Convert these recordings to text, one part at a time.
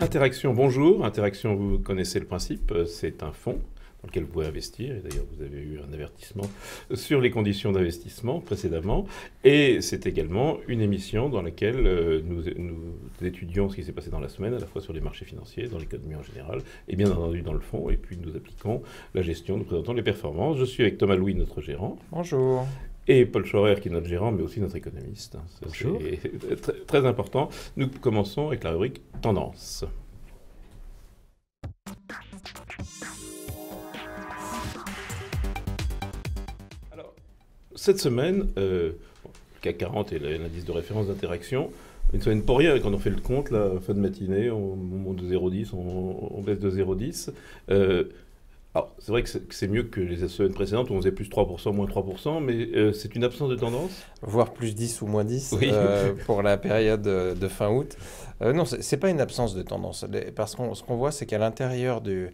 Interaction, bonjour. Interaction, vous connaissez le principe, c'est un fonds dans lequel vous pouvez investir. Et d'ailleurs, vous avez eu un avertissement sur les conditions d'investissement précédemment. Et c'est également une émission dans laquelle nous étudions ce qui s'est passé dans la semaine, à la fois sur les marchés financiers, dans l'économie en général, et bien entendu dans le fonds. Et puis nous appliquons la gestion, nous présentons les performances. Je suis avec Thomas Louis, notre gérant. Bonjour. Et Paul Schorer, qui est notre gérant, mais aussi notre économiste. Bonjour. C'est très important. Nous commençons avec la rubrique Tendance. Alors, cette semaine, le CAC 40 est l'indice de référence d'interaction. Une semaine pour rien, quand on fait le compte, la fin de matinée, on monte de 0,10, on baisse de 0,10. Alors, c'est vrai que c'est mieux que les semaines précédentes où on faisait plus 3%, moins 3%, mais c'est une absence de tendance. Voire plus 10 ou moins 10 Oui. pour la période de fin août. Non, c'est pas une absence de tendance. Parce que ce qu'on voit, c'est qu'à l'intérieur du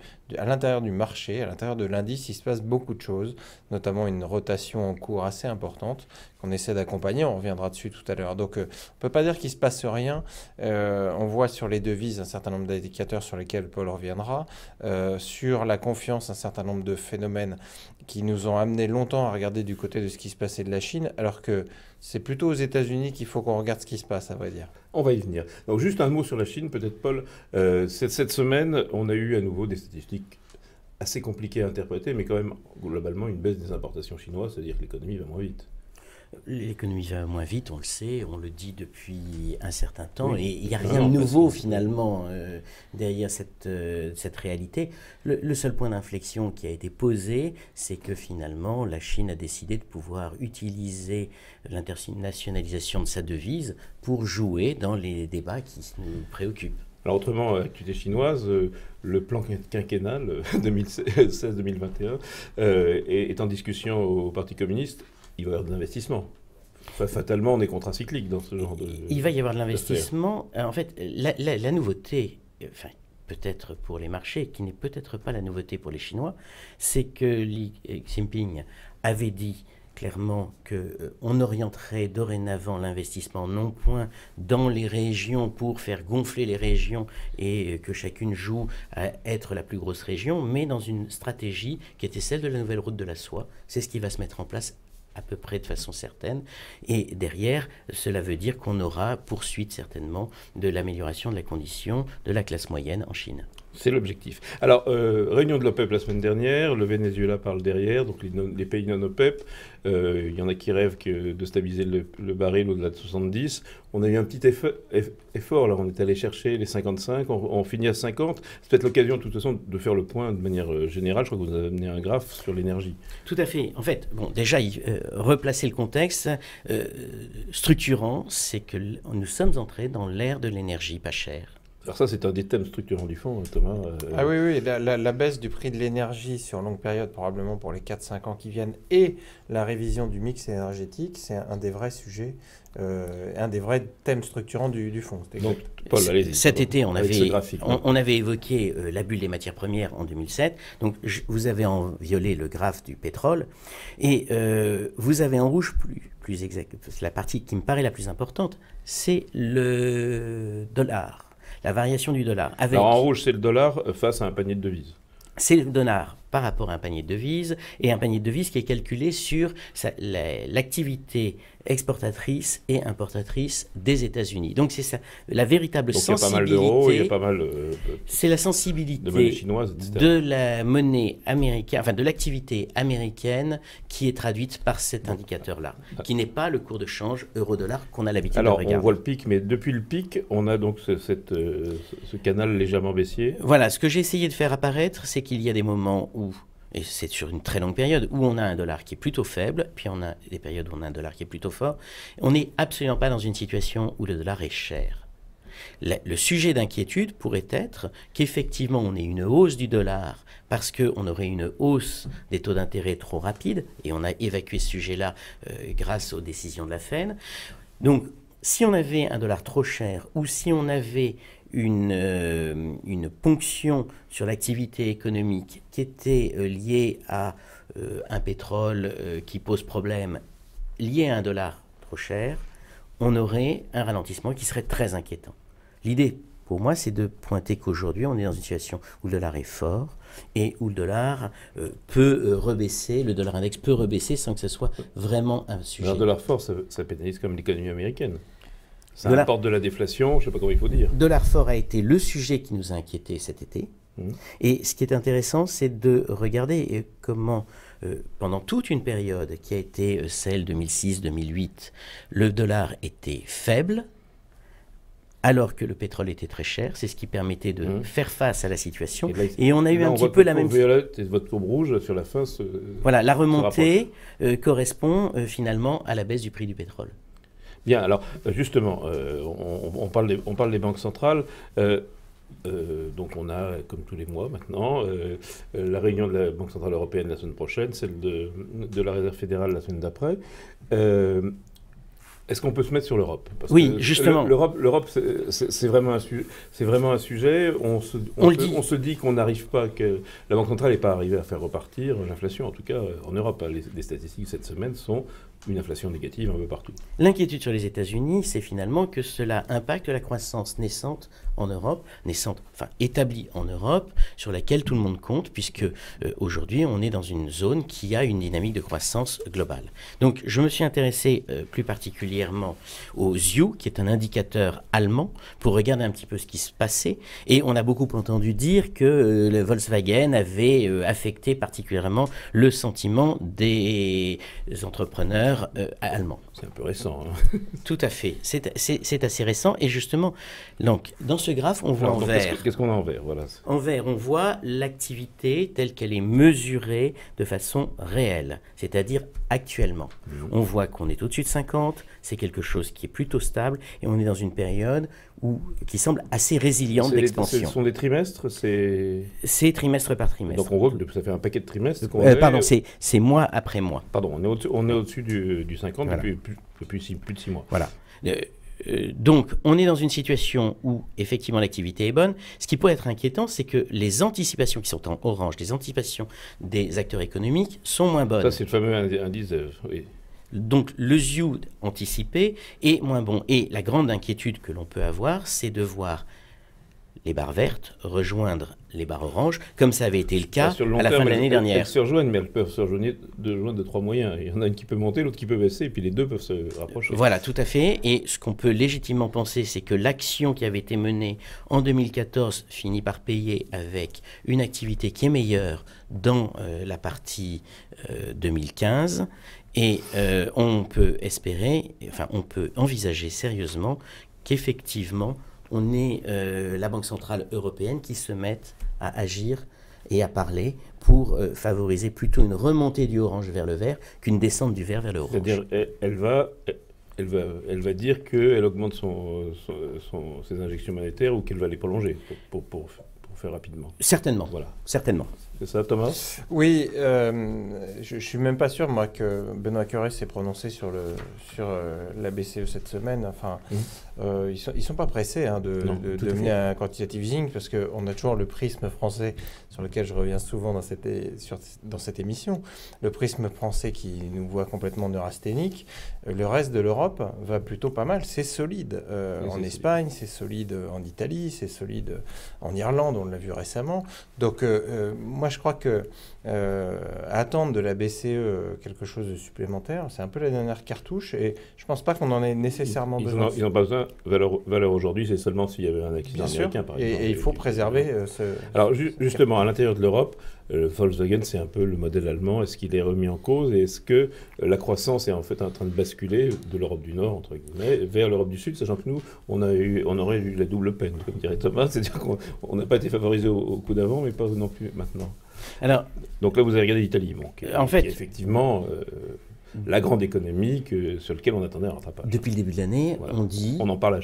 marché, à l'intérieur de l'indice, il se passe beaucoup de choses, notamment une rotation en cours assez importante qu'on essaie d'accompagner. On reviendra dessus tout à l'heure. Donc, on ne peut pas dire qu'il ne se passe rien. On voit sur les devises un certain nombre d'indicateurs sur lesquels Paul reviendra. Sur la confiance, un certain nombre de phénomènes qui nous ont amené longtemps à regarder du côté de ce qui se passait de la Chine, alors que c'est plutôt aux États-Unis qu'il faut qu'on regarde ce qui se passe, à vrai dire. On va y venir. Donc juste un mot sur la Chine, peut-être Paul. Cette semaine, on a eu à nouveau des statistiques assez compliquées à interpréter, mais quand même globalement une baisse des importations chinoises, c'est-à-dire que l'économie va moins vite. L'économie va moins vite, on le sait, on le dit depuis un certain temps, Oui. et il n'y a rien de nouveau finalement derrière cette réalité. Le seul point d'inflexion qui a été posé, c'est que finalement la Chine a décidé de pouvoir utiliser l'internationalisation de sa devise pour jouer dans les débats qui nous préoccupent. Alors autrement, activité chinoise, le plan quinquennal 2016-2021 est en discussion au Parti communiste. Il va y avoir de l'investissement. Enfin, fatalement, on est contracyclique dans ce genre de... Il va y avoir de l'investissement. En fait, la nouveauté, enfin, peut-être pour les marchés, qui n'est peut-être pas la nouveauté pour les Chinois, c'est que Xi Jinping avait dit clairement qu'on orienterait dorénavant l'investissement non point dans les régions pour faire gonfler les régions et que chacune joue à être la plus grosse région, mais dans une stratégie qui était celle de la nouvelle route de la soie. C'est ce qui va se mettre en place à peu près de façon certaine. Et derrière, cela veut dire qu'on aura poursuite certainement de l'amélioration de la condition de la classe moyenne en Chine. C'est l'objectif. Alors, réunion de l'OPEP la semaine dernière, le Venezuela parle derrière, donc les pays non OPEP, il y en a qui rêvent de stabiliser le baril au-delà de 70. On a eu un petit effort, là, on est allé chercher les 55, on finit à 50. C'est peut-être l'occasion, de toute façon, de faire le point de manière générale. Je crois que vous avez amené un graphe sur l'énergie. Tout à fait. En fait, bon, déjà, replacer le contexte structurant, c'est que nous sommes entrés dans l'ère de l'énergie pas chère. Alors ça, c'est un des thèmes structurants du fonds, Thomas. Ah oui, oui, la baisse du prix de l'énergie sur longue période, probablement pour les 4-5 ans qui viennent, et la révision du mix énergétique, c'est un des vrais sujets, un des vrais thèmes structurants du fonds. Donc, Paul, allez-y. Cet été, on avait évoqué la bulle des matières premières en 2007. Donc, vous avez en violet le graphe du pétrole, et vous avez en rouge plus exact. La partie qui me paraît la plus importante, c'est le dollar. La variation du dollar. Alors en rouge, c'est le dollar face à un panier de devises. C'est le dollar par rapport à un panier de devises, et un panier de devises qui est calculé sur l'activité exportatrice et importatrice des États-Unis. Donc c'est ça, la véritable sensibilité. Donc il y a pas mal d'euros, il y a pas mal c'est la sensibilité de monnaie chinoise, etc. de la monnaie américaine, enfin de l'activité américaine qui est traduite par cet indicateur-là, qui n'est pas le cours de change euro-dollar qu'on a l'habitude de regarder. Alors on voit le pic, mais depuis le pic, on a donc ce canal légèrement baissier. Voilà, ce que j'ai essayé de faire apparaître, c'est qu'il y a des moments où, et c'est sur une très longue période, où on a un dollar qui est plutôt faible, puis on a des périodes où on a un dollar qui est plutôt fort. On n'est absolument pas dans une situation où le dollar est cher. Le sujet d'inquiétude pourrait être qu'effectivement on ait une hausse du dollar parce qu'on aurait une hausse des taux d'intérêt trop rapide, et on a évacué ce sujet-là grâce aux décisions de la Fed. Donc, si on avait un dollar trop cher, ou si on avait une ponction sur l'activité économique qui était liée à un pétrole qui pose problème, lié à un dollar trop cher, on aurait un ralentissement qui serait très inquiétant. L'idée pour moi, c'est de pointer qu'aujourd'hui, on est dans une situation où le dollar est fort et où le dollar peut rebaisser, le dollar index peut rebaisser sans que ce soit vraiment un sujet. Alors, dollar fort, ça pénalise comme l'économie américaine. Ça apporte de la déflation, je ne sais pas comment il faut dire. Dollar fort a été le sujet qui nous a inquiétés cet été. Et ce qui est intéressant, c'est de regarder comment, pendant toute une période qui a été celle 2006-2008, le dollar était faible, alors que le pétrole était très cher. C'est ce qui permettait de faire face à la situation. Et on a eu un petit peu la même... Violette et votre courbe rouge sur la fin Voilà, la remontée correspond finalement à la baisse du prix du pétrole. Bien, alors justement, on parle des banques centrales. Donc on a, comme tous les mois maintenant, la réunion de la Banque Centrale Européenne la semaine prochaine, celle de la Réserve fédérale la semaine d'après. Est-ce qu'on peut se mettre sur l'Europe? Oui, justement. L'Europe, c'est vraiment un sujet. On se dit qu'on n'arrive pas, que la Banque centrale n'est pas arrivée à faire repartir l'inflation, en tout cas en Europe. Les statistiques cette semaine sont une inflation négative un peu partout. L'inquiétude sur les États-Unis, c'est finalement que cela impacte la croissance naissante en Europe, établie en Europe, sur laquelle tout le monde compte, puisque aujourd'hui, on est dans une zone qui a une dynamique de croissance globale. Donc, je me suis intéressé plus particulièrement au ZIU, qui est un indicateur allemand, pour regarder un petit peu ce qui se passait. Et on a beaucoup entendu dire que le Volkswagen avait affecté particulièrement le sentiment des entrepreneurs allemand. C'est un peu récent. Hein. Tout à fait. C'est assez récent. Et justement, donc, dans ce graphe, on voit en vert. Qu'est-ce qu'on a en vert, voilà. En vert, on voit l'activité telle qu'elle est mesurée de façon réelle, c'est-à-dire actuellement. On voit qu'on est au-dessus de 50, c'est quelque chose qui est plutôt stable, et on est dans une période qui semble assez résiliente d'expansion. Ce sont des trimestres, c'est trimestre par trimestre. Donc on voit que ça fait un paquet de trimestres. Pardon, c'est mois après mois. Pardon, on est au-dessus du 50 voilà. depuis plus de 6 mois. Voilà. Donc, on est dans une situation où, effectivement, l'activité est bonne. Ce qui peut être inquiétant, c'est que les anticipations qui sont en orange, les anticipations des acteurs économiques, sont moins bonnes. Ça, c'est le fameux indice... oui. Donc, le ZIU anticipé est moins bon. Et la grande inquiétude que l'on peut avoir, c'est de voir les barres vertes rejoindre les barres oranges, comme ça avait été le cas à la fin de l'année dernière. Elles se rejoignent, mais elles peuvent se rejoindre de 3 moyens. Il y en a une qui peut monter, l'autre qui peut baisser, et puis les deux peuvent se rapprocher. Voilà, tout à fait. Et ce qu'on peut légitimement penser, c'est que l'action qui avait été menée en 2014 finit par payer avec une activité qui est meilleure dans la partie 2015. Et on peut espérer, on peut envisager sérieusement qu'effectivement, on est la Banque Centrale Européenne qui se mette à agir et à parler pour favoriser plutôt une remontée du orange vers le vert qu'une descente du vert vers le rouge. C'est-à-dire, elle va dire qu'elle augmente ses injections monétaires ou qu'elle va les prolonger pour faire rapidement. Certainement. Voilà. Certainement. C'est ça, Thomas? Oui, je ne suis même pas sûr, moi, que Benoît Cœuré s'est prononcé sur la BCE cette semaine. Enfin, ils sont pas pressés de mener un quantitative easing, parce qu'on a toujours le prisme français, sur lequel je reviens souvent dans cette émission, le prisme français qui nous voit complètement neurasthéniques. Le reste de l'Europe va plutôt pas mal. C'est solide en Espagne, c'est solide en Italie, c'est solide en Irlande, on l'a vu récemment. Donc, moi, je crois que attendre de la BCE quelque chose de supplémentaire, c'est un peu la dernière cartouche, et je ne pense pas qu'on en ait nécessairement besoin. Ils n'ont pas besoin. Valeur aujourd'hui, c'est seulement s'il y avait un accident américain, par exemple. Et il faut préserver Alors, justement, à l'intérieur de l'Europe, Volkswagen, c'est un peu le modèle allemand. Est-ce qu'il est remis en cause? Et est-ce que la croissance est en fait en train de basculer de l'Europe du Nord, entre guillemets, vers l'Europe du Sud, sachant que nous, on aurait eu la double peine, comme dirait Thomas, c'est-à-dire qu'on n'a pas été favorisé au coup d'avant, mais pas non plus maintenant. Alors, donc là, vous avez regardé l'Italie, qui est effectivement la grande économie sur laquelle on attendait un rattrapage. Depuis le début de l'année, voilà. On dit... On en parle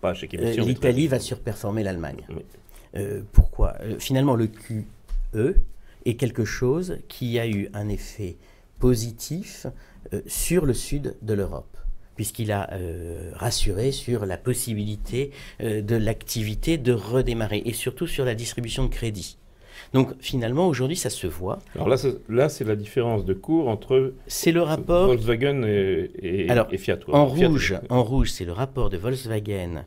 pas à chaque émission. L'Italie va surperformer l'Allemagne. Oui. Pourquoi? Finalement, le QE est quelque chose qui a eu un effet positif sur le sud de l'Europe, puisqu'il a rassuré sur la possibilité de l'activité de redémarrer, et surtout sur la distribution de crédit. Donc finalement, aujourd'hui, ça se voit. Alors là, c'est la différence de cours entre le rapport Volkswagen et Fiat. En rouge, c'est le rapport de Volkswagen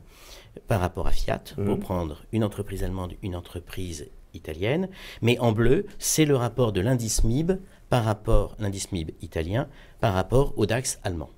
par rapport à Fiat, pour prendre une entreprise allemande, une entreprise italienne. Mais en bleu, c'est le rapport de l'indice MIB l'indice MIB italien, par rapport au DAX allemand.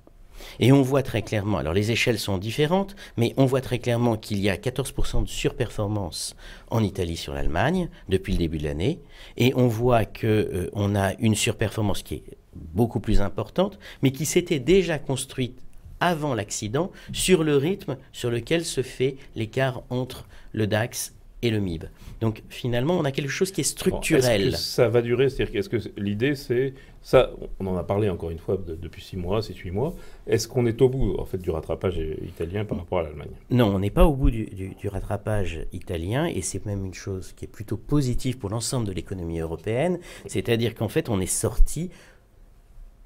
Et on voit très clairement, alors les échelles sont différentes, mais on voit très clairement qu'il y a 14% de surperformance en Italie sur l'Allemagne depuis le début de l'année. Et on voit qu'on a une surperformance qui est beaucoup plus importante, mais qui s'était déjà construite avant l'accident sur le rythme sur lequel se fait l'écart entre le DAX et le MIB. Donc finalement, on a quelque chose qui est structurel. Est-ce que ça va durer? C'est-à-dire qu'est-ce que l'idée, c'est ça, on en a parlé encore une fois depuis 6 mois, 6-8 mois. Est-ce qu'on est au bout en fait du rattrapage italien par rapport à l'Allemagne? Non, on n'est pas au bout du rattrapage italien, et c'est même une chose qui est plutôt positive pour l'ensemble de l'économie européenne. C'est-à-dire qu'en fait, on est sorti,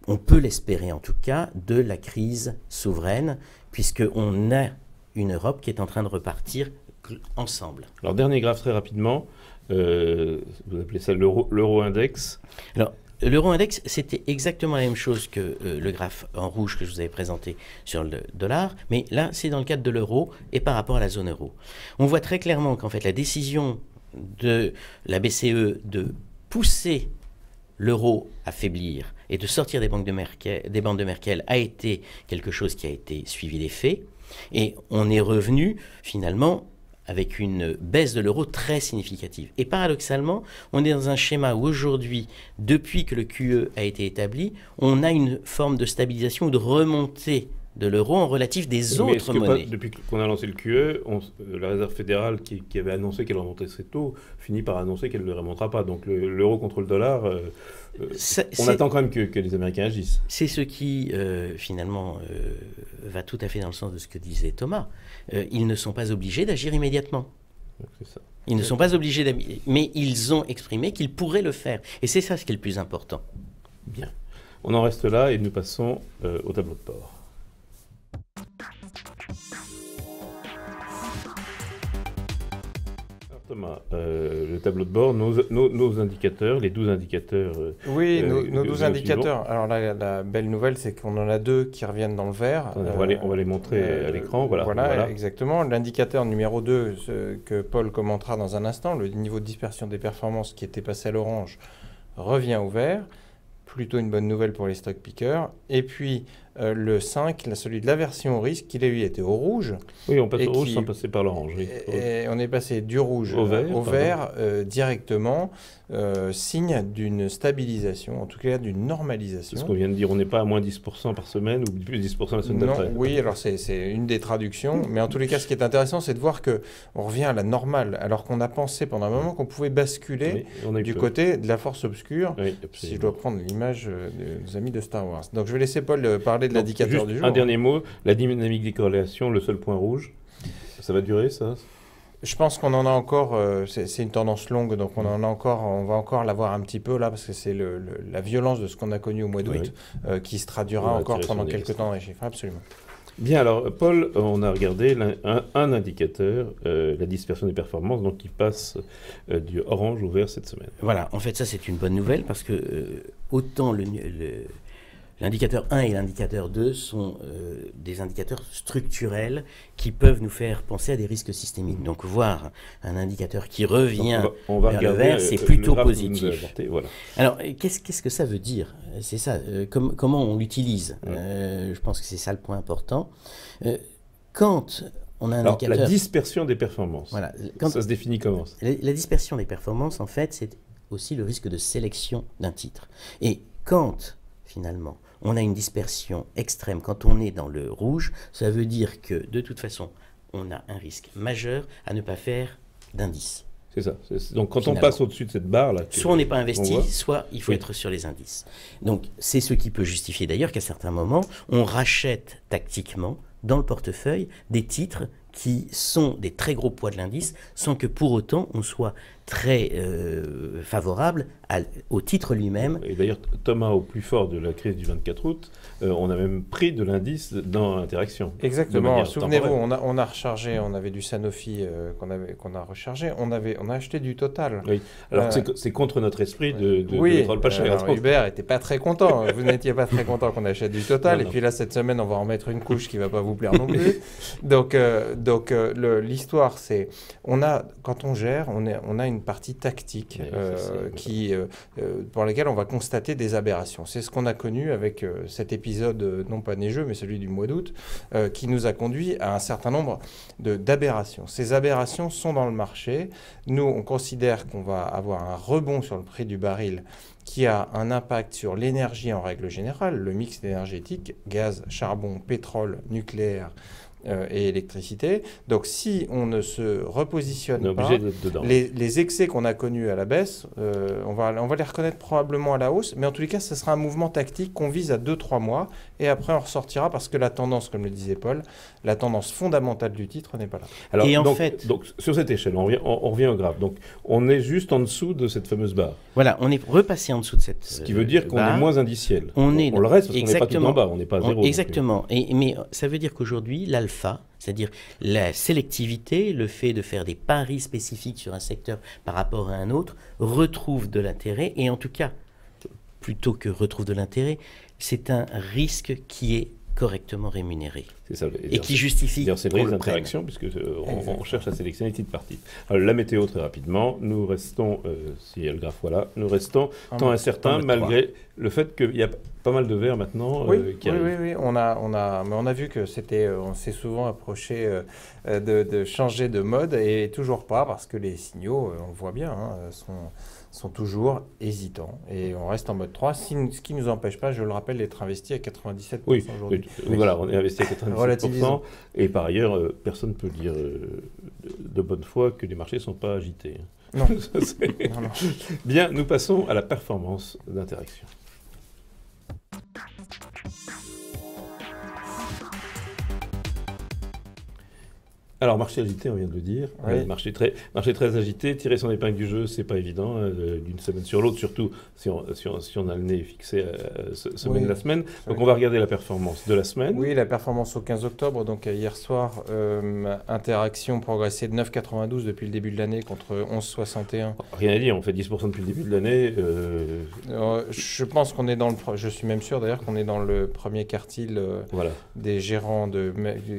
on peut l'espérer en tout cas, de la crise souveraine, puisqu'on a une Europe qui est en train de repartir ensemble. Alors, dernier graphe très rapidement, vous appelez ça l'euro-index. Alors, l'euro-index, c'était exactement la même chose que le graphe en rouge que je vous avais présenté sur le dollar, mais là, c'est dans le cadre de l'euro et par rapport à la zone euro. On voit très clairement qu'en fait, la décision de la BCE de pousser l'euro à faiblir et de sortir des bandes de Merkel a été quelque chose qui a été suivi des faits, et on est revenu finalement avec une baisse de l'euro très significative. Et paradoxalement, on est dans un schéma où aujourd'hui, depuis que le QE a été établi, on a une forme de stabilisation ou de remontée de l'euro en relatif des autres monnaies. Depuis qu'on a lancé le QE, la Réserve fédérale qui avait annoncé qu'elle remonterait ses taux, finit par annoncer qu'elle ne le remontera pas. Donc l'euro contre le dollar, on attend quand même que les Américains agissent. C'est ce qui, finalement, va tout à fait dans le sens de ce que disait Thomas. Ils ne sont pas obligés d'agir immédiatement. C'est ça. Ils ne sont pas obligés d'agir, mais ils ont exprimé qu'ils pourraient le faire. Et c'est ça ce qui est le plus important. Bien. On en reste là et nous passons au tableau de bord. Thomas, le tableau de bord, nos indicateurs, les 12 indicateurs. Oui, nos 12 indicateurs. Alors la belle nouvelle, c'est qu'on en a 2 qui reviennent dans le vert. On va les montrer à l'écran. Voilà, exactement. L'indicateur numéro 2, que Paul commentera dans un instant, le niveau de dispersion des performances qui était passé à l'orange, revient au vert. Plutôt une bonne nouvelle pour les stock pickers. Et puis le 5, celui de l'aversion au risque, qui lui était au rouge. Oui, on passe au rouge sans passer par l'orange. Oui. Et on est passé du rouge au vert directement, signe d'une stabilisation, en tout cas d'une normalisation. C'est ce qu'on vient de dire, on n'est pas à moins 10% par semaine ou plus 10% la semaine d'après. Oui, alors c'est une des traductions, mais en tous les cas, ce qui est intéressant, c'est de voir qu'on revient à la normale, alors qu'on a pensé pendant un moment qu'on pouvait basculer du côté de la force obscure, si je dois prendre l'image des amis de Star Wars. Donc je vais laisser Paul parler de l'indicateur du jour. Un dernier mot, la dynamique des corrélations, le seul point rouge, ça va durer ça? Je pense qu'on en a encore, c'est une tendance longue, donc on va encore l'avoir un petit peu là, parce que c'est la violence de ce qu'on a connu au mois d'août qui se traduira encore pendant quelques temps dans les chiffres, absolument. Bien, alors Paul, on a regardé un indicateur, la dispersion des performances, donc qui passe du orange au vert cette semaine. Voilà, en fait ça c'est une bonne nouvelle, parce que autant l'indicateur 1 et l'indicateur 2 sont des indicateurs structurels qui peuvent nous faire penser à des risques systémiques. Donc voir un indicateur qui revient vers le vert, c'est plutôt positif. Voilà. Alors qu'est-ce que ça veut dire? C'est ça, comment on l'utilise. Je pense que c'est ça le point important. Quand on a un indicateur... La dispersion des performances, voilà, ça se définit comment? La dispersion des performances, en fait, c'est aussi le risque de sélection d'un titre. Et quand, finalement, on a une dispersion extrême, quand on est dans le rouge, ça veut dire que, de toute façon, on a un risque majeur à ne pas faire d'indice. C'est ça. Donc, quand on passe au-dessus de cette barre-là... Soit on n'est pas investi, soit il faut être sur les indices. Donc, c'est ce qui peut justifier d'ailleurs qu'à certains moments, on rachète tactiquement, dans le portefeuille, des titres qui sont des très gros poids de l'indice, sans que pour autant on soit très favorable au titre lui-même. Et d'ailleurs, Thomas, au plus fort de la crise du 24 août, on a même pris de l'indice dans Interaction. Exactement. Souvenez-vous, on a rechargé, on avait du Sanofi qu'on a rechargé, on a acheté du Total. Oui. Alors c'est contre notre esprit de pétrole pas cher. Hubert n'était pas très content. Vous n'étiez pas très content qu'on achète du Total. Non. Et puis là, cette semaine, on va en mettre une couche qui ne va pas vous plaire non plus. Donc l'histoire, c'est, quand on gère, on a une partie tactique pour laquelle on va constater des aberrations. C'est ce qu'on a connu avec cet épisode, non pas neigeux, mais celui du mois d'août, qui nous a conduit à un certain nombre d'aberrations. Ces aberrations sont dans le marché. Nous, on considère qu'on va avoir un rebond sur le prix du baril qui a un impact sur l'énergie en règle générale, le mix énergétique, gaz, charbon, pétrole, nucléaire, et électricité. Donc, si on ne se repositionne pas, les excès qu'on a connus à la baisse, on va les reconnaître probablement à la hausse, mais en tous les cas, ce sera un mouvement tactique qu'on vise à 2-3 mois, et après, on ressortira parce que la tendance, comme le disait Paul, la tendance fondamentale du titre n'est pas là. Alors, et donc, sur cette échelle, on revient au graphe. Donc, on est juste en dessous de cette fameuse barre. Voilà, on est repassé en dessous de cette Ce qui veut dire qu'on est moins indiciel. On le reste parce qu'on n'est pas tout en bas, on n'est pas à zéro. Exactement. Mais ça veut dire qu'aujourd'hui, l'alpha, c'est-à-dire la sélectivité, le fait de faire des paris spécifiques sur un secteur par rapport à un autre, retrouve de l'intérêt. Et en tout cas, plutôt que retrouve de l'intérêt, c'est un risque qui est correctement rémunéré. C'est ça. Et qui justifie. C'est vrai, les interactions, puisque on cherche à sélectionner les titres par titre. Alors, la météo, très rapidement, nous restons, si il y a le graphe, voilà, nous restons temps incertain, malgré le fait qu'il y a pas mal de verts maintenant qui arrivent. Oui, on a vu que on s'est souvent approché de changer de mode, et toujours pas, parce que les signaux, on le voit bien, sont toujours hésitants. Et on reste en mode 3, ce qui ne nous empêche pas, je le rappelle, d'être investi à 97% aujourd'hui. Oui, voilà, on est investi à 97%. Et par ailleurs, personne ne peut dire de bonne foi que les marchés ne sont pas agités. Non. Non. Bien, nous passons à la performance d'Interaction. Alors, marché agité, on vient de le dire. Oui. Marché très agité. Tirer son épingle du jeu, c'est pas évident, d'une semaine sur l'autre, surtout si on a le nez fixé semaine la semaine. Donc, on va regarder la performance de la semaine. Oui, la performance au 15 octobre. Donc, hier soir, Interaction progressait de 9,92 depuis le début de l'année contre 11,61. Rien à dire, on fait 10% depuis le début de l'année. Je pense qu'on est je suis même sûr d'ailleurs qu'on est dans le premier quartile des gérants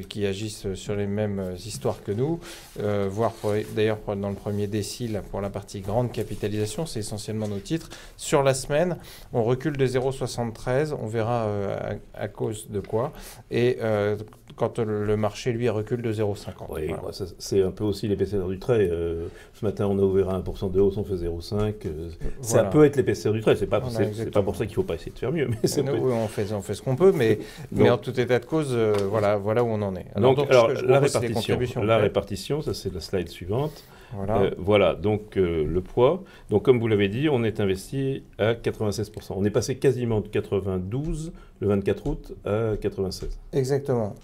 qui agissent sur les mêmes histoires que nous, voire d'ailleurs dans le premier décile pour la partie grande capitalisation, c'est essentiellement nos titres. Sur la semaine, on recule de 0,73, on verra à cause de quoi, et quand le marché, lui, recule de 0,50. Oui, voilà. C'est un peu aussi l'épaisseur du trait. Ce matin, on a ouvert à 1% de hausse, on fait 0,5. Ça peut être l'épaisseur du trait. C'est pas pour ça qu'il ne faut pas essayer de faire mieux. Mais oui, on fait ce qu'on peut, mais en tout état de cause, voilà où on en est. Alors, la répartition, ça c'est la slide suivante. Voilà, donc le poids. Donc comme vous l'avez dit, on est investi à 96%. On est passé quasiment de 92 le 24 août à 96. Exactement.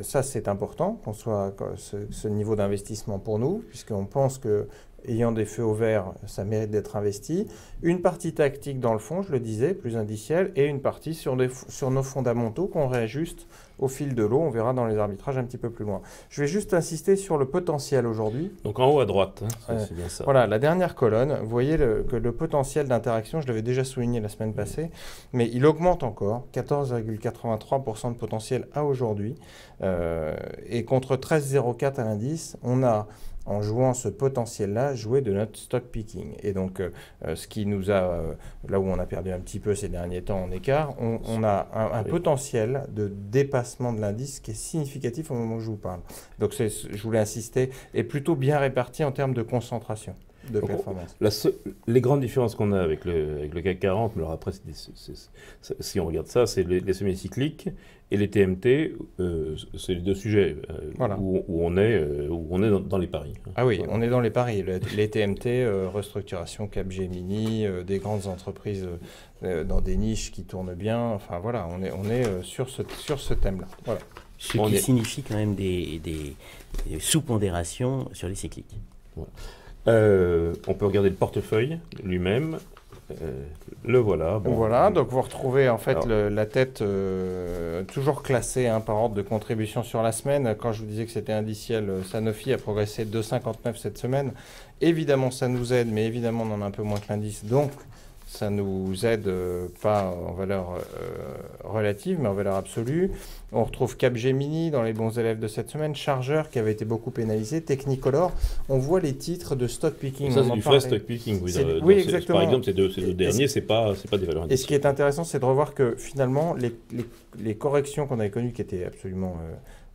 Ça c'est important qu'on soit ce niveau d'investissement pour nous, puisqu'on pense que ayant des feux au vert, ça mérite d'être investi. Une partie tactique dans le fond, je le disais, plus indicielle, et une partie sur nos fondamentaux qu'on réajuste au fil de l'eau. On verra dans les arbitrages un petit peu plus loin. Je vais juste insister sur le potentiel aujourd'hui. Donc en haut à droite, c'est bien ça. Voilà, la dernière colonne, vous voyez que le potentiel d'interaction, je l'avais déjà souligné la semaine passée, mais il augmente encore, 14,83% de potentiel à aujourd'hui, et contre 13,04 à l'indice, on a, en jouant ce potentiel-là, joué de notre stock picking. Et donc, ce qui nous a, là où on a perdu un petit peu ces derniers temps en écart, on a un potentiel de dépassement de l'indice qui est significatif au moment où je vous parle. Donc, je voulais insister, est plutôt bien réparti en termes de concentration de performance. Les grandes différences qu'on a avec le CAC 40, mais alors après, si on regarde ça, c'est les semi-cycliques et les TMT, c'est les deux sujets où on est dans les paris. Ah oui, on est dans les paris. Les TMT, restructuration Capgemini, des grandes entreprises dans des niches qui tournent bien. Enfin voilà, on est sur ce thème-là. Voilà. Ce qui signifie quand même des sous-pondérations sur les cycliques. Voilà. On peut regarder le portefeuille lui-même. Le voilà. Bon. Voilà, donc vous retrouvez en fait Alors, la tête toujours classée par ordre de contribution sur la semaine. Quand je vous disais que c'était indiciel, Sanofi a progressé de 2,59 cette semaine. Évidemment, ça nous aide, mais évidemment, on en a un peu moins que l'indice. Donc, ça nous aide pas en valeur relative, mais en valeur absolue. On retrouve Capgemini dans les bons élèves de cette semaine, Chargeur qui avait été beaucoup pénalisé, Technicolor. On voit les titres de stock picking. ça, c'est du frais stock picking. Oui, exactement. Par exemple, ces deux derniers, c'est pas des valeurs indicielles. Et ce qui est intéressant, c'est de revoir que finalement, les corrections qu'on avait connues qui étaient absolument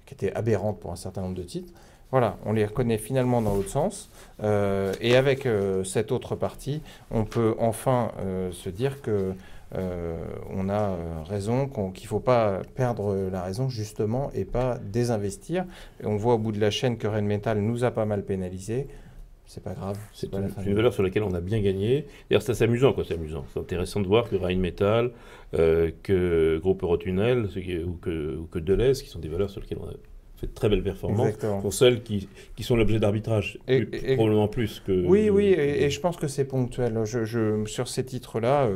qui étaient aberrantes pour un certain nombre de titres, voilà, on les reconnaît finalement dans l'autre sens. Et avec cette autre partie, on peut enfin se dire que on a raison, qu'il ne faut pas perdre la raison justement et pas désinvestir. Et on voit au bout de la chaîne que Rheinmetall nous a pas mal pénalisé. C'est pas grave. C'est une valeur sur laquelle on a bien gagné. D'ailleurs, c'est amusant, quoi. C'est amusant. C'est intéressant de voir que Rheinmetall, que Groupe Eurotunnel ou que Deleuze, qui sont des valeurs sur lesquelles on a fait de très belles performances, sont celles qui sont l'objet d'arbitrage, probablement plus que... Oui, et je pense que c'est ponctuel. Sur ces titres-là,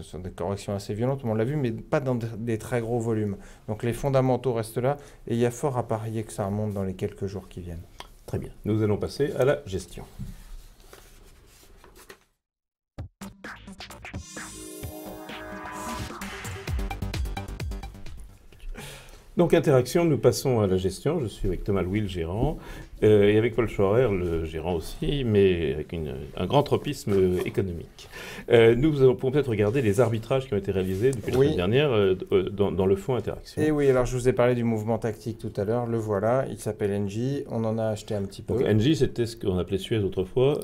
sur des corrections assez violentes, on l'a vu, mais pas dans des très gros volumes. Donc les fondamentaux restent là, et il y a fort à parier que ça remonte dans les quelques jours qui viennent. Très bien. Nous allons passer à la gestion. Donc, interaction, nous passons à la gestion. Je suis avec Thomas Louis, le gérant, et avec Paul Schorrer, le gérant aussi, mais avec un grand tropisme économique. Nous pouvons peut-être regarder les arbitrages qui ont été réalisés depuis la semaine dernière dans le fonds interaction. Et oui, alors je vous ai parlé du mouvement tactique tout à l'heure, le voilà, il s'appelle Engie, on en a acheté un petit peu. Donc Engie, c'était ce qu'on appelait Suez autrefois.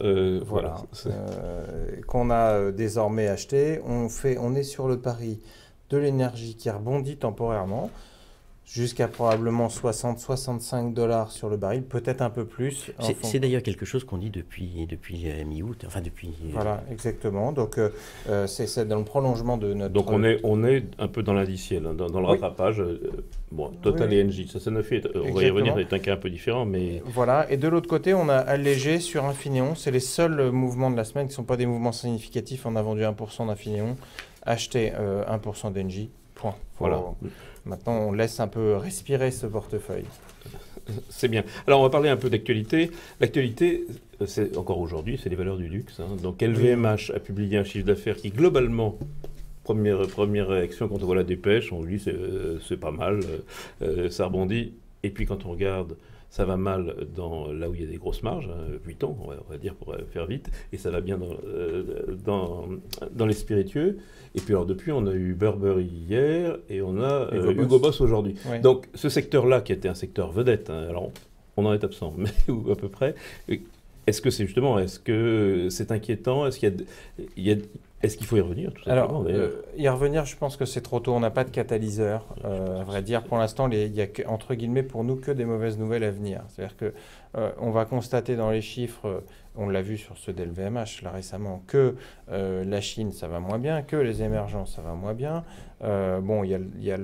Voilà. Qu'on a désormais acheté. On est sur le pari de l'énergie qui rebondit temporairement, jusqu'à probablement 60-65 $ sur le baril, peut-être un peu plus. C'est d'ailleurs quelque chose qu'on dit depuis mi-août, enfin depuis... Voilà, exactement. Donc c'est dans le prolongement de notre... Donc on est un peu dans l'indiciel, hein, dans le rattrapage. Bon, Total et Engie, ça ne fait... On va y revenir, c'est un cas un peu différent, mais... Voilà, et de l'autre côté, on a allégé sur Infineon. C'est les seuls mouvements de la semaine qui ne sont pas des mouvements significatifs. On a vendu 1% d'Infineon, acheté 1% d'Engie, point. Voilà. Maintenant, on laisse un peu respirer ce portefeuille. C'est bien. Alors, on va parler un peu d'actualité. L'actualité, c'est encore aujourd'hui, c'est les valeurs du luxe. Hein. Donc, LVMH a publié un chiffre d'affaires qui, globalement, première réaction quand on voit la dépêche, on dit c'est pas mal, ça rebondit. Et puis, quand on regarde, ça va mal là où il y a des grosses marges, 8 ans, on va dire, pour faire vite, et ça va bien dans les spiritueux. Et puis alors depuis, on a eu Burberry hier et on a Hugo Boss aujourd'hui. Oui. Donc ce secteur-là, qui était un secteur vedette, hein, alors on en est absent, mais ou à peu près. Est-ce que c'est justement, est-ce que c'est inquiétant? Est-ce qu'il faut y revenir tout simplement? Alors, y revenir, je pense que c'est trop tôt. On n'a pas de catalyseur. À vrai dire, pour l'instant, il y a entre guillemets pour nous que des mauvaises nouvelles à venir. C'est-à-dire que on va constater dans les chiffres, on l'a vu sur ceux d'LVMH là récemment, que la Chine ça va moins bien, que les émergents ça va moins bien. Bon, il y a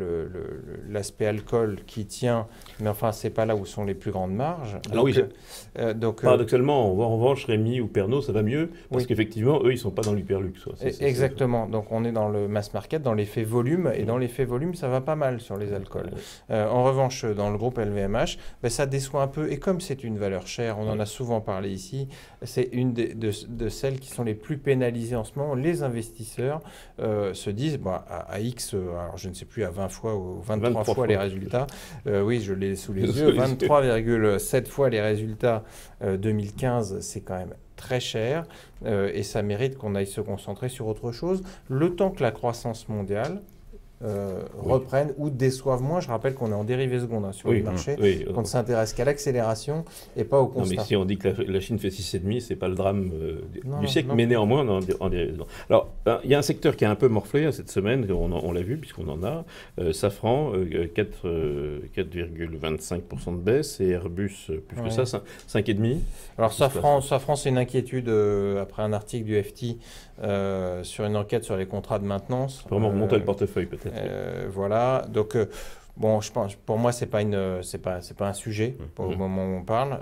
l'aspect alcool qui tient, mais enfin c'est pas là où sont les plus grandes marges. Alors donc, paradoxalement, en revanche, Rémy ou Pernod ça va mieux parce qu'effectivement eux ils sont pas dans l'hyperluxe. Exactement. Donc on est dans le mass market, dans l'effet volume, et dans l'effet volume ça va pas mal sur les alcools. En revanche, dans le groupe LVMH, ça déçoit un peu. Et comme c'est une valeur chère, on en a souvent parlé ici, c'est une de celles qui sont les plus pénalisées en ce moment. Les investisseurs se disent, à X, alors je ne sais plus, à 20 fois ou 23 fois les résultats, oui, je l'ai sous les yeux, 23,7 fois les résultats 2015, c'est quand même très cher, et ça mérite qu'on aille se concentrer sur autre chose, le temps que la croissance mondiale reprennent ou déçoivent moins. Je rappelle qu'on est en dérivée seconde sur le marché, qu'on ne s'intéresse qu'à l'accélération et pas au constat. Non, mais si on dit que la Chine fait 6,5, c'est pas le drame du siècle, mais néanmoins en dérivée seconde. Alors, il y a un secteur qui a un peu morflé cette semaine, on l'a vu puisqu'on en a. Safran, 4,25% de baisse, et Airbus, plus que ça, 5,5%. Alors Safran, c'est une inquiétude après un article du FT sur une enquête sur les contrats de maintenance. Vraiment remonter le portefeuille peut-être. Voilà, donc Bon, je pense, pour moi, c'est pas un sujet au moment où on parle.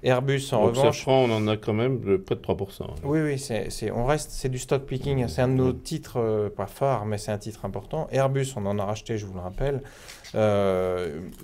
Airbus, en Donc revanche. Safran, on en a quand même près de 3%. Oui, c'est du stock picking. C'est un de nos titres, pas phares, mais c'est un titre important. Airbus, on en a racheté, je vous le rappelle.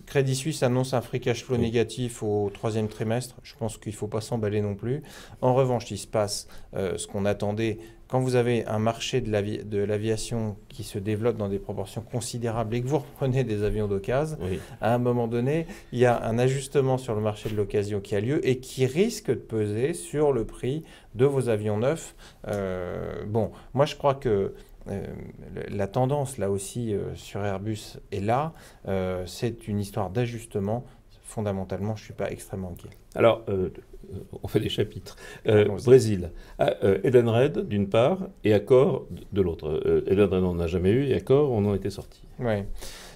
Crédit Suisse annonce un free cash flow négatif au 3e trimestre. Je pense qu'il ne faut pas s'emballer non plus. En revanche, il se passe ce qu'on attendait. Quand vous avez un marché de l'aviation qui se développe dans des proportions considérables et que vous reprenez des avions d'occasion, à un moment donné, il y a un ajustement sur le marché de l'occasion qui a lieu et qui risque de peser sur le prix de vos avions neufs. Bon, moi je crois que la tendance là aussi sur Airbus est là. C'est une histoire d'ajustement. Fondamentalement, je ne suis pas extrêmement inquiet. Alors, on fait des chapitres. Brésil. Edenred, d'une part, et Accor, de l'autre. Edenred, on n'en a jamais eu, et Accor, on en était sorti. Oui.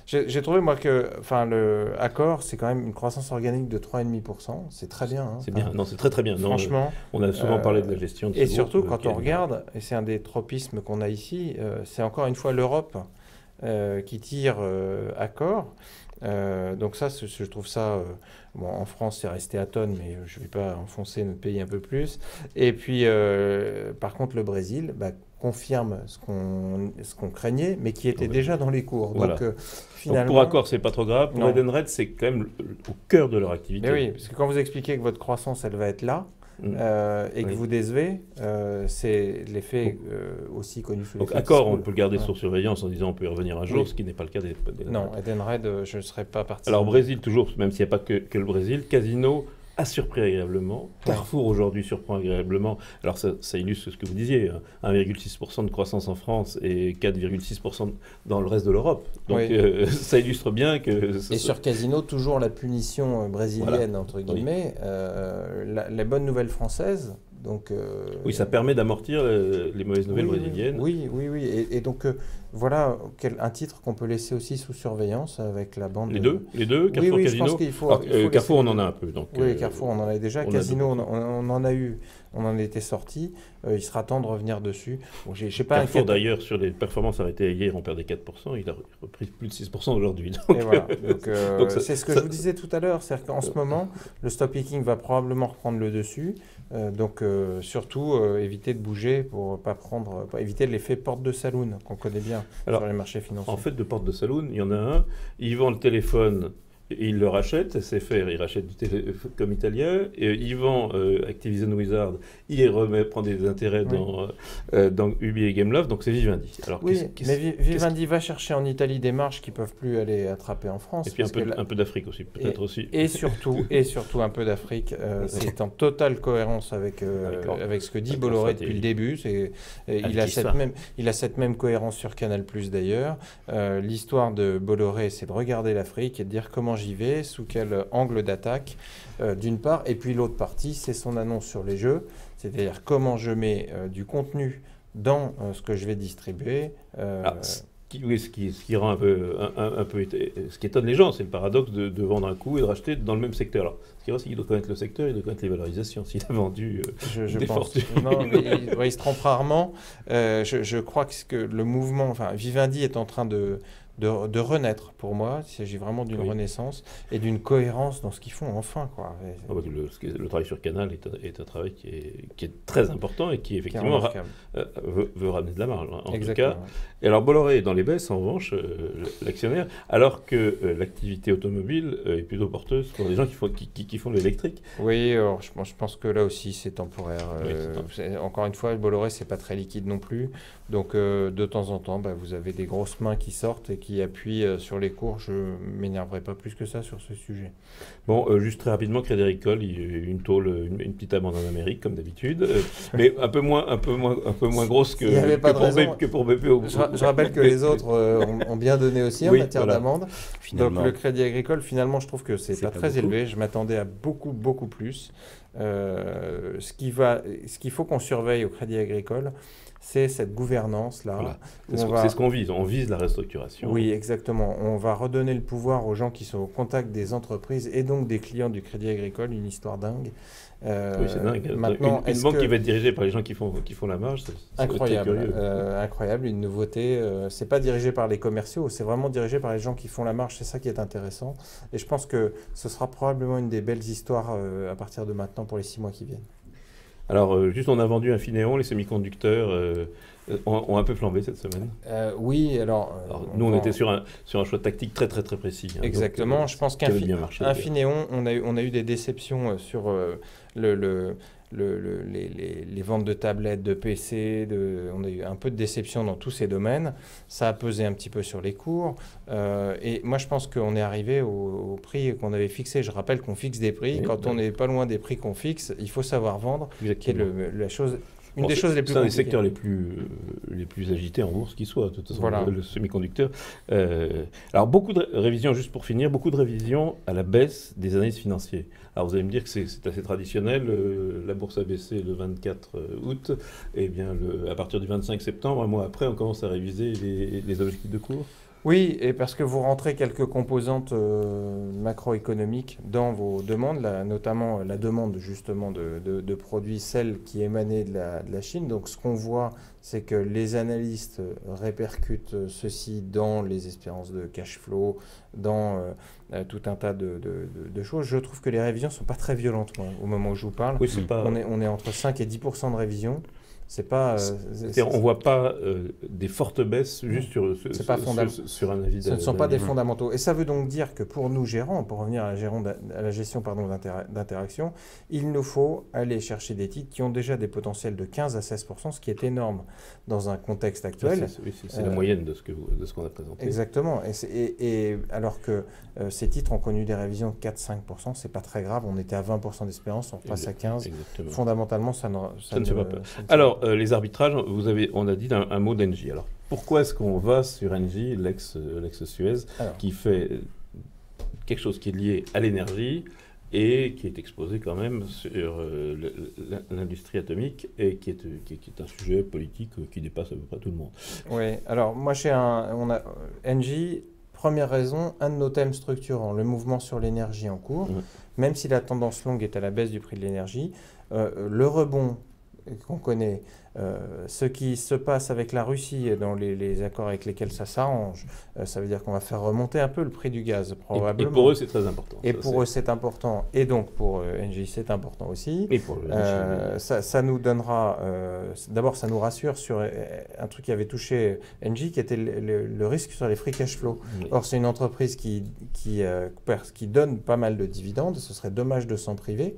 J'ai trouvé, moi, que Accor, c'est quand même une croissance organique de 3,5%. C'est très bien. Hein. C'est bien. Non, c'est très, très bien. Franchement. On a souvent parlé de la gestion de et surtout, quand on regarde, et c'est un des tropismes qu'on a ici, c'est encore une fois l'Europe qui tire Accor. Donc ça, je trouve ça... bon, en France, c'est resté à tonnes, mais je ne vais pas enfoncer notre pays un peu plus. Et puis, par contre, le Brésil confirme ce qu'on craignait, mais qui était déjà dans les cours. Voilà. Donc, finalement... Donc pour Accor, c'est pas trop grave. Pour Edenred, c'est quand même au cœur de leur activité. Mais oui, parce que quand vous expliquez que votre croissance, elle va être là, et que vous décevez, c'est l'effet aussi connu sous Donc l'effet Accor, on peut le garder sur surveillance en disant on peut y revenir un jour, ce qui n'est pas le cas des Non, Edenred, je ne serais pas parti. Alors Brésil, toujours, même s'il n'y a pas que le Brésil, Casino a surpris agréablement. Carrefour aujourd'hui surprend agréablement. Alors ça illustre ce que vous disiez, 1,6% de croissance en France et 4,6% dans le reste de l'Europe. Donc ça illustre bien que... Et sur Casino, toujours la punition brésilienne, entre guillemets. Les bonnes nouvelles françaises... Donc, oui, ça permet d'amortir les mauvaises nouvelles brésiliennes. Oui. Et donc, voilà un titre qu'on peut laisser aussi sous surveillance avec la bande. Les deux, Carrefour, Casino. Je pense qu'il faut Carrefour, on en a un peu. Donc, Carrefour, on en a déjà. Casino, on en a eu. On en était sorti. Il sera temps de revenir dessus. Bon, j'ai pas Carrefour, d'ailleurs, sur les performances arrêtées hier, on perdait 4%. Il a repris plus de 6% aujourd'hui. Donc, c'est ce que je vous disais tout à l'heure. C'est-à-dire qu'en ce moment, le stock picking va probablement reprendre le dessus. Donc, surtout, éviter de bouger pour éviter l'effet porte de saloon qu'on connaît bien sur les marchés financiers. En fait, de porte de saloon, il y en a un. Il vend le téléphone. Et il le rachète, SFR, il rachète du télécom italien, et il vend Activision Wizard, il prend des intérêts dans Ubi et Gameloft, donc c'est Vivendi. Alors, mais Vivendi va chercher en Italie des marges qui ne peuvent plus aller attraper en France. Et puis un peu d'Afrique aussi, peut-être aussi. Et surtout un peu d'Afrique. C'est en totale cohérence avec ce que dit Bolloré depuis le début. Il a cette même cohérence sur Canal+, d'ailleurs. L'histoire de Bolloré, c'est de regarder l'Afrique et de dire comment j'y vais, sous quel angle d'attaque, d'une part. Et puis l'autre partie, c'est son annonce sur les jeux, c'est-à-dire comment je mets du contenu dans ce que je vais distribuer. Ce qui rend un peu ce qui étonne les gens, c'est le paradoxe de vendre un coup et de racheter dans le même secteur. Alors, ce qui est vrai, c'est qu'il doit connaître le secteur, il doit connaître les valorisations. S'il a vendu des fortunes. Non, mais il se trompe rarement. Je crois que le mouvement, Vivendi est en train de renaître pour moi. Il s'agit vraiment d'une renaissance et d'une cohérence dans ce qu'ils font enfin. Le travail sur Canal est un travail qui est très important et qui effectivement veut ramener de la marge en tout cas. Et alors Bolloré est dans les baisses en revanche, l'actionnaire, alors que l'activité automobile est plutôt porteuse pour des gens qui font de l'électrique. Oui, alors, je pense que là aussi c'est temporaire. Encore une fois, Bolloré c'est pas très liquide non plus. Donc de temps en temps, vous avez des grosses mains qui sortent et qui appuient sur les cours. Je ne m'énerverai pas plus que ça sur ce sujet. Bon, juste très rapidement, Crédit Agricole, il y a eu une tôle, une petite amende en Amérique, comme d'habitude, mais un peu moins grosse que pour BPO. Je rappelle que les autres ont bien donné aussi en matière d'amende. Donc le Crédit Agricole, finalement, je trouve que c'est pas très élevé. Je m'attendais à beaucoup plus. Ce qu'il faut qu'on surveille au Crédit Agricole, c'est cette gouvernance-là. Voilà. C'est ce qu'on vise. On vise la restructuration. Oui, exactement. On va redonner le pouvoir aux gens qui sont au contact des entreprises et donc des clients du Crédit Agricole, une histoire dingue. Oui, c'est dingue. Maintenant, une banque qui va être dirigée par les gens qui font la marge, c'est incroyable, très curieux. incroyable, une nouveauté. C'est pas dirigé par les commerciaux, c'est vraiment dirigé par les gens qui font la marge. C'est ça qui est intéressant. Et je pense que ce sera probablement une des belles histoires à partir de maintenant pour les 6 mois qui viennent. Alors, juste, on a vendu Infineon, les semi-conducteurs ont un peu flambé cette semaine. Oui, alors nous, on était sur un choix tactique très précis. Hein, exactement. donc, je pense qu'Infineon, on a eu des déceptions sur les ventes de tablettes, de PC. On a eu un peu de déception dans tous ces domaines. Ça a pesé un petit peu sur les cours. Et moi, je pense qu'on est arrivé au prix qu'on avait fixé. Je rappelle qu'on fixe des prix. Oui, quand on n'est pas loin des prix qu'on fixe, il faut savoir vendre. Qui est la chose... Une des choses les plus compliquées. C'est un des secteurs les plus agités en bourse qui soit, de toute façon, voilà. Le semi-conducteur. Alors, beaucoup de révisions, juste pour finir, beaucoup de révisions à la baisse des analystes financiers. Alors, vous allez me dire que c'est assez traditionnel. La bourse a baissé le 24 août. Et bien, à partir du 25 septembre, un mois après, on commence à réviser les objectifs de cours. Oui, et parce que vous rentrez quelques composantes macroéconomiques dans vos demandes, notamment la demande justement de produits, celle qui émanait de la Chine. Donc ce qu'on voit, c'est que les analystes répercutent ceci dans les espérances de cash flow, dans tout un tas de choses. Je trouve que les révisions ne sont pas très violentes, moi, au moment où je vous parle. Oui, c'est pas... on est entre 5 et 10% de révision. C'est pas. On voit pas des fortes baisses juste sur un avis. Ce ne sont pas des fondamentaux. Et ça veut donc dire que pour nous gérants, pour revenir à la gestion d'interaction, il nous faut aller chercher des titres qui ont déjà des potentiels de 15 à 16%, ce qui est énorme dans un contexte actuel. C'est la moyenne de ce qu'on a présenté. Exactement. Et alors que ces titres ont connu des révisions de 4-5%, c'est pas très grave. On était à 20% d'espérance, on passe à 15%. Exactement. Fondamentalement, ça ne fait pas peur. Alors, les arbitrages, on a dit un mot d'Engie. Alors, pourquoi est-ce qu'on va sur Engie, l'ex-Suez, qui fait quelque chose qui est lié à l'énergie et qui est exposé quand même sur l'industrie atomique et qui est un sujet politique qui dépasse à peu près tout le monde. Oui, alors moi, Engie, première raison, un de nos thèmes structurants, le mouvement sur l'énergie en cours, même si la tendance longue est à la baisse du prix de l'énergie, le rebond qu'on connaît, ce qui se passe avec la Russie dans les accords avec lesquels ça s'arrange, ça veut dire qu'on va faire remonter un peu le prix du gaz, probablement. Et pour eux, c'est très important. Et pour eux, c'est important. Et donc, pour Engie, c'est important aussi. Et pour ça nous donnera... D'abord, ça nous rassure sur un truc qui avait touché Engie, qui était le risque sur les free cash flow. Oui. Or, c'est une entreprise qui donne pas mal de dividendes. Ce serait dommage de s'en priver.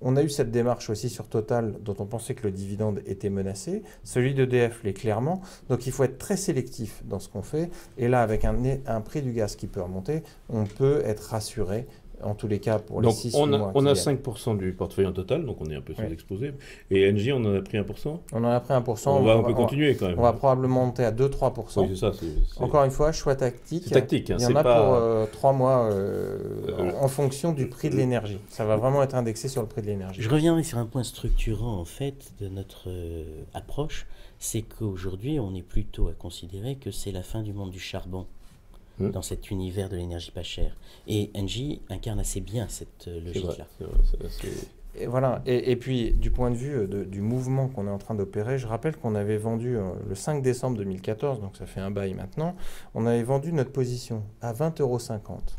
On a eu cette démarche aussi sur Total, dont on pensait que le dividende était menacé. Celui d'EDF l'est clairement. Donc, il faut être très sélectif dans ce qu'on fait. Et là, avec un prix du gaz qui peut remonter, on peut être rassuré. En tous les cas, pour les 6 mois. On a 5% du portefeuille en total, donc on est un peu sous-exposé. Et Engie, on en a pris 1%. On en a pris 1%. On peut continuer quand même. On va probablement monter à 2-3%. Oui, c'est ça. Encore une fois, choix tactique. C'est tactique. Il y en a pour 3 mois en fonction du prix de l'énergie. Ça va vraiment être indexé sur le prix de l'énergie. Je reviendrai sur un point structurant en fait de notre approche. C'est qu'aujourd'hui, on est plutôt à considérer que c'est la fin du monde du charbon. Dans cet univers de l'énergie pas chère. Et Engie incarne assez bien cette logique-là. Et voilà. Et puis, du point de vue du mouvement qu'on est en train d'opérer, je rappelle qu'on avait vendu le 5 décembre 2014, donc ça fait un bail maintenant, on avait vendu notre position à 20,50 €.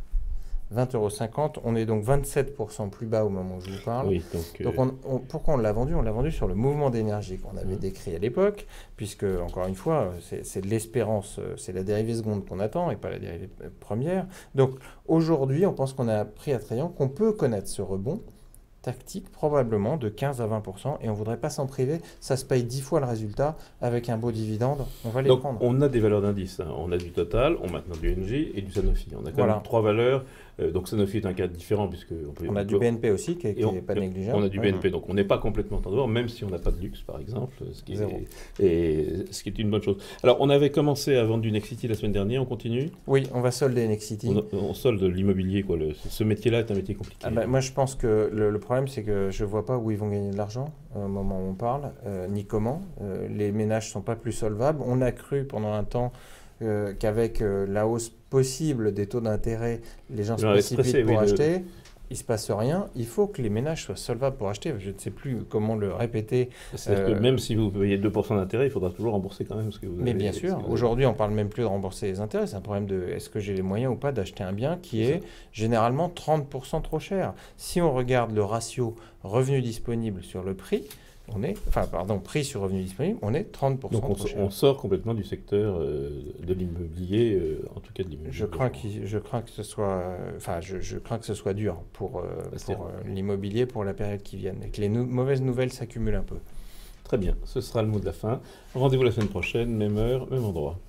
20,50 €, on est donc 27% plus bas au moment où je vous parle. Oui, donc pourquoi on l'a vendu? On l'a vendu sur le mouvement d'énergie qu'on avait décrit à l'époque, puisque, encore une fois, c'est de l'espérance, c'est la dérivée seconde qu'on attend et pas la dérivée première. Donc aujourd'hui, on pense qu'on a pris à Traillant, qu'on peut connaître ce rebond tactique probablement de 15 à 20% et on ne voudrait pas s'en priver. Ça se paye 10 fois le résultat avec un beau dividende. On va les prendre. On a des valeurs d'indice. Hein. On a du Total, on a maintenant du Engie et du Sanofi. On a quand même 3 valeurs. Donc Sanofi est un cas différent puisque on a du BNP aussi qui n'est pas négligeable. On a du BNP, donc on n'est pas complètement en dehors, même si on n'a pas de luxe par exemple, ce qui est une bonne chose. Alors on avait commencé à vendre du Nexity la semaine dernière, on continue? Oui, on va solder Nexity. On solde l'immobilier, quoi. Ce métier-là est un métier compliqué. Moi je pense que le problème problème, c'est que je ne vois pas où ils vont gagner de l'argent au moment où on parle, ni comment. Les ménages ne sont pas plus solvables. On a cru pendant un temps qu'avec la hausse possible des taux d'intérêt, les gens se précipitent pour acheter. Il ne se passe rien. Il faut que les ménages soient solvables pour acheter. Je ne sais plus comment le répéter. C'est-à-dire que même si vous payez 2% d'intérêt, il faudra toujours rembourser quand même ce que vous avez. Mais bien sûr. Aujourd'hui, on ne parle même plus de rembourser les intérêts. C'est un problème de est-ce que j'ai les moyens ou pas d'acheter un bien qui est généralement 30% trop cher. Si on regarde le ratio revenu disponible sur le prix, prix sur revenu disponible, on est 30% Donc trop cher. On sort complètement du secteur de l'immobilier, en tout cas de l'immobilier. Je crains que ce soit, je crains que ce soit dur pour l'immobilier pour la période qui vient, et que les mauvaises nouvelles s'accumulent un peu. Très bien, ce sera le mot de la fin. Rendez-vous la semaine prochaine, même heure, même endroit.